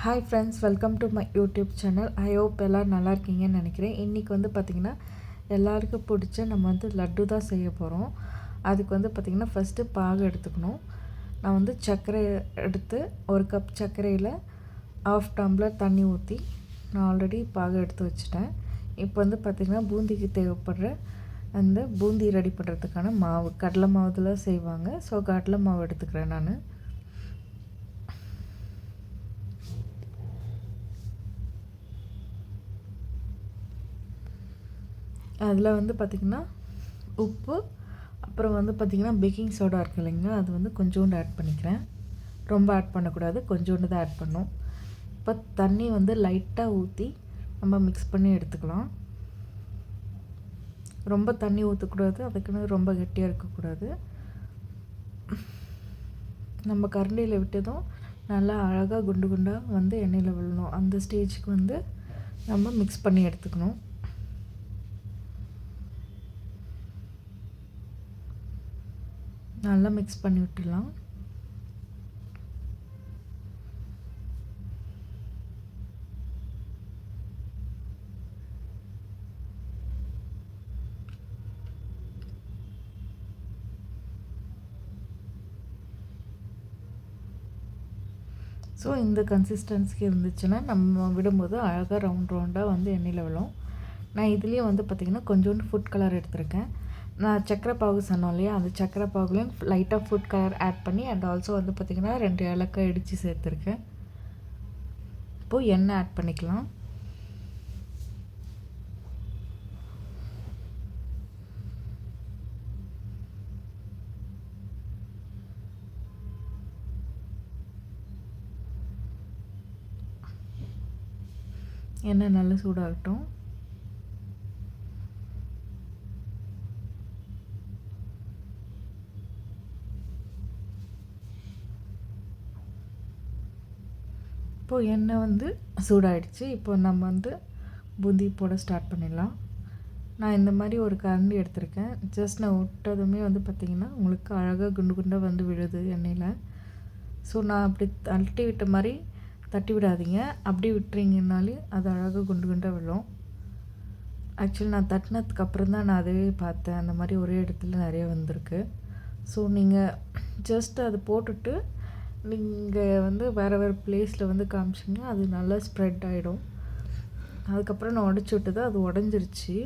Hi friends, welcome to my YouTube channel. I hope எல்லோரும் நல்லா இருக்கீங்கன்னு நினைக்கிறேன். இன்றைக்கி பார்த்திங்கன்னா எல்லாருக்கும் பிடிச்ச நம்ம லட்டு தான் செய்ய போகிறோம். அதுக்கு பார்த்திங்கன்னா ஃபஸ்ட்டு பாகு எடுத்துக்கணும். நான் சர்க்கரை எடுத்து ஒரு கப் சர்க்கரையில் ½ டம்ளர் தண்ணி ஊற்றி நான் ஆல்ரெடி பாகு எடுத்து வச்சுட்டேன். இப்போ பார்த்திங்கன்னா பூந்திக்கு தேவைப்படுற அந்த பூந்தி ரெடி பண்ணுறதுக்கான மாவு, கடலை மாவுல செய்வாங்க. ஸோ கடலை மாவு எடுத்துக்கிறேன் நான். அதில் பார்த்திங்கன்னா உப்பு, அப்புறம் பார்த்திங்கன்னா பேக்கிங் சோடா இருக்குது இல்லைங்களா, அது கொஞ்சோண்டு ஆட் பண்ணிக்கிறேன். ரொம்ப ஆட் பண்ணக்கூடாது, கொஞ்சோண்டு தான் ஆட் பண்ணணும். இப்போ தண்ணி லைட்டாக ஊற்றி நம்ம மிக்ஸ் பண்ணி எடுத்துக்கலாம். ரொம்ப தண்ணி ஊற்றக்கூடாது, அதுக்குன்னு ரொம்ப கெட்டியாக இருக்கக்கூடாது. நம்ம கரண்டியில் விட்டதும் நல்லா அழகாக குண்டு குண்டாக எண்ணெயில் விழணும். அந்த ஸ்டேஜுக்கு நம்ம மிக்ஸ் பண்ணி எடுத்துக்கணும். நல்லா மிக்ஸ் பண்ணி விட்டுடலாம். ஸோ இந்த கன்சிஸ்டன்சிக்கு இருந்துச்சுன்னா நம்ம விடும்போது அழகாக ரவுண்டாக எண்ணெயில் விழும். நான் இதுலேயே பார்த்திங்கன்னா கொஞ்சோண்டு ஃபுட் கலர் எடுத்திருக்கேன். நான் சக்கரை பாகு சொன்னோம் இல்லையா, அந்த சக்கரை பாகுலையும் லைட்டாக ஃபுட் கலர் ஆட் பண்ணி அண்ட் ஆல்சோ பார்த்திங்கன்னா 2 ஏலக்காய் இடித்து சேர்த்துருக்கேன். இப்போது எண்ணெய் ஆட் பண்ணிக்கலாம். எண்ணெய் நல்லா சூடாகட்டும். இப்போது எண்ணெய் சூடாகிடுச்சு. இப்போ நம்ம பூந்தி போட ஸ்டார்ட் பண்ணிடலாம். நான் இந்த மாதிரி ஒரு கரண்டி எடுத்திருக்கேன். ஜஸ்ட் நான் விட்டதுமே பார்த்திங்கன்னா உங்களுக்கு அழகாக குண்டு குண்டாக விழுது எண்ணெயில். ஸோ நான் அப்படி தட்டி விட்ட மாதிரி தட்டி விடாதீங்க. அப்படி விட்டுறீங்கனாலே அது அழகாக குண்டு குண்டாக விழும். ஆக்சுவலி நான் தட்டினதுக்கப்புறம் தான் நான் அதுவே பார்த்தேன், அந்த மாதிரி ஒரே இடத்துல நிறைய வந்திருக்கு. ஸோ நீங்கள் ஜஸ்ட் அது போட்டுட்டு நீங்கள் வேறு வேறு பிளேஸில் காமிச்சிங்கன்னா அது நல்லா ஸ்ப்ரெட் ஆகிடும். அதுக்கப்புறம் நான் உடச்சி விட்டது, அது உடஞ்சிருச்சு.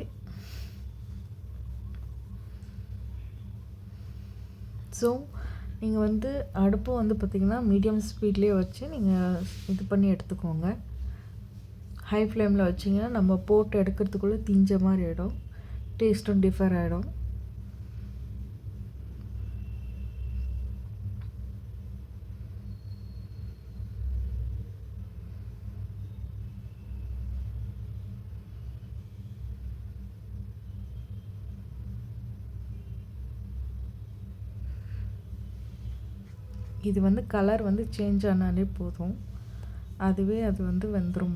ஸோ நீங்கள் அடுப்பும் பார்த்திங்கன்னா மீடியம் ஸ்பீட்லேயே வச்சு நீங்கள் இது பண்ணி எடுத்துக்கோங்க. ஹை ஃப்ளேமில் வச்சிங்கன்னா நம்ம போட்டு எடுக்கிறதுக்குள்ளே தீஞ்ச மாதிரி ஆகிடும், டேஸ்ட்டும் டிஃபர் ஆகிடும். இது கலர் சேஞ்ச் ஆனாலே போதும், அதுவே அது வெந்துடும்.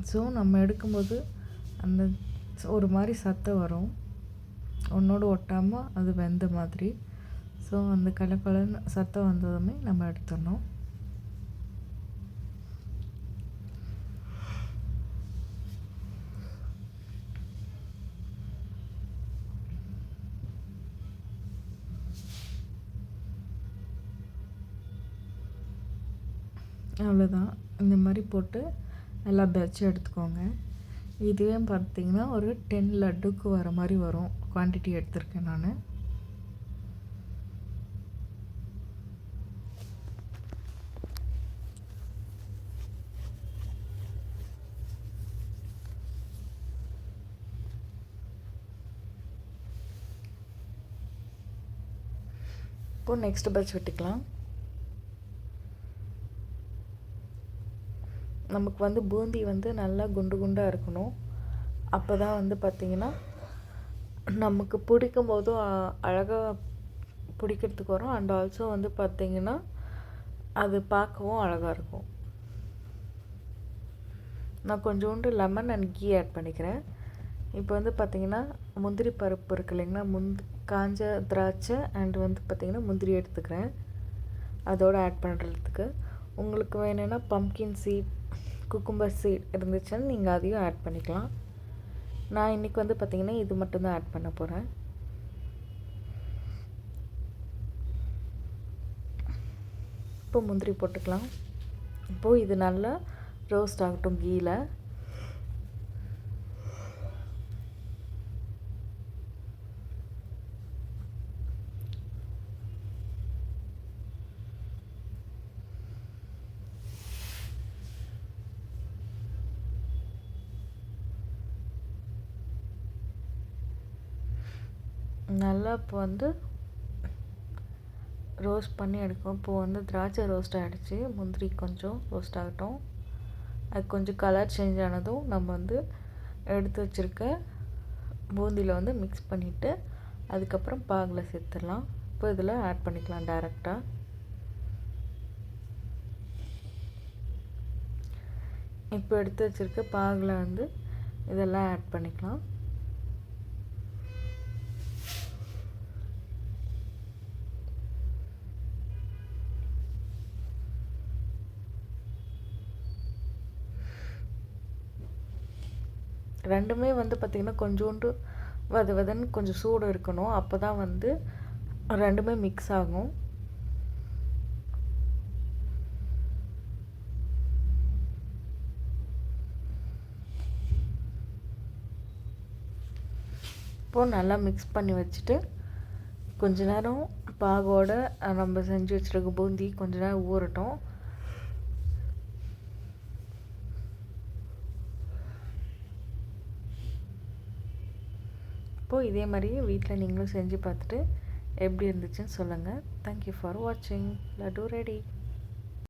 ஸோ நம்ம எடுக்கும்போது அந்த ஒரு மாதிரி சத்தம் வரும், ஒன்றோடு ஒட்டாமல் அது வெந்த மாதிரி. ஸோ அந்த கலர் சத்தம் வந்ததுமே நம்ம எடுத்துடணும். அவ்வளோதான். இந்த மாதிரி போட்டு நல்லா வச்சு எடுத்துக்கோங்க. இதுவே பார்த்திங்கன்னா ஒரு 10 லட்டுக்கு வர மாதிரி வரும் குவான்டிட்டி எடுத்திருக்கேன் நான். இப்போது நெக்ஸ்ட் பேட்ச் வெட்டிக்கலாம். நமக்கு பூந்தி நல்லா குண்டு குண்டாக இருக்கணும். அப்போ தான் பார்த்திங்கன்னா நமக்கு பிடிக்கும் போதும் அழகாக பிடிக்கிறதுக்கு வரும். அண்ட் ஆல்சோ பார்த்திங்கன்னா அது பார்க்கவும் அழகாக இருக்கும். நான் கொஞ்சோண்டு லெமன் அண்ட் கீ ஆட் பண்ணிக்கிறேன். இப்போ பார்த்திங்கன்னா முந்திரி பருப்பு இருக்கு இல்லைங்களா, காஞ்ச திராட்சை அண்ட் பார்த்திங்கன்னா முந்திரி எடுத்துக்கிறேன். அதோடு ஆட் பண்ணுறதுக்கு. உங்களுக்கு வேணும்னா பம்கின் சீட், குக்கும்பர் சீட் இருந்துச்சுன்னா நீங்கள் அதையும் ஆட் பண்ணிக்கலாம். நான் இன்றைக்கி வந்து பார்த்திங்கன்னா இது மட்டும்தான் ஆட் பண்ண போகிறேன். இப்போ முந்திரி போட்டுக்கலாம். இப்போது இது நல்லா ரோஸ்ட் ஆகட்டும் கீழ. நல்லா இப்போ வந்து ரோஸ்ட் பண்ணி எடுக்கும். இப்போது வந்து திராட்சை ரோஸ்ட் ஆகிடுச்சு, முந்திரி கொஞ்சம் ரோஸ்ட் ஆகட்டும். அது கொஞ்சம் கலர் சேஞ்ச் ஆனதும் நம்ம வந்து எடுத்து வச்சுருக்க பூந்தியில் வந்து மிக்ஸ் பண்ணிவிட்டு அதுக்கப்புறம் பாகில் சேர்த்துடலாம். இப்போ இதில் ஆட் பண்ணிக்கலாம் டைரெக்டாக. இப்போ எடுத்து வச்சுருக்க பாகில் வந்து இதெல்லாம் ஆட் பண்ணிக்கலாம். ரெண்டுமே வந்து பார்த்திங்கன்னா கொஞ்சோண்டு வதன்னு கொஞ்சம் சூடு இருக்கணும். அப்போ தான் வந்து ரெண்டுமே மிக்ஸ் ஆகும். இப்போது நல்லா மிக்ஸ் பண்ணி வச்சுட்டு கொஞ்ச நேரம் பாகோட நம்ம செஞ்சு வச்சுருக்க பூந்தி கொஞ்ச நேரம் ஊறட்டும். இப்போது இதே மாதிரி வீட்டில் நீங்களும் செஞ்சு பார்த்துட்டு எப்படி இருந்துச்சுன்னு சொல்லுங்கள். தேங்க்யூ ஃபார் வாட்சிங். லட்டு ரெடி.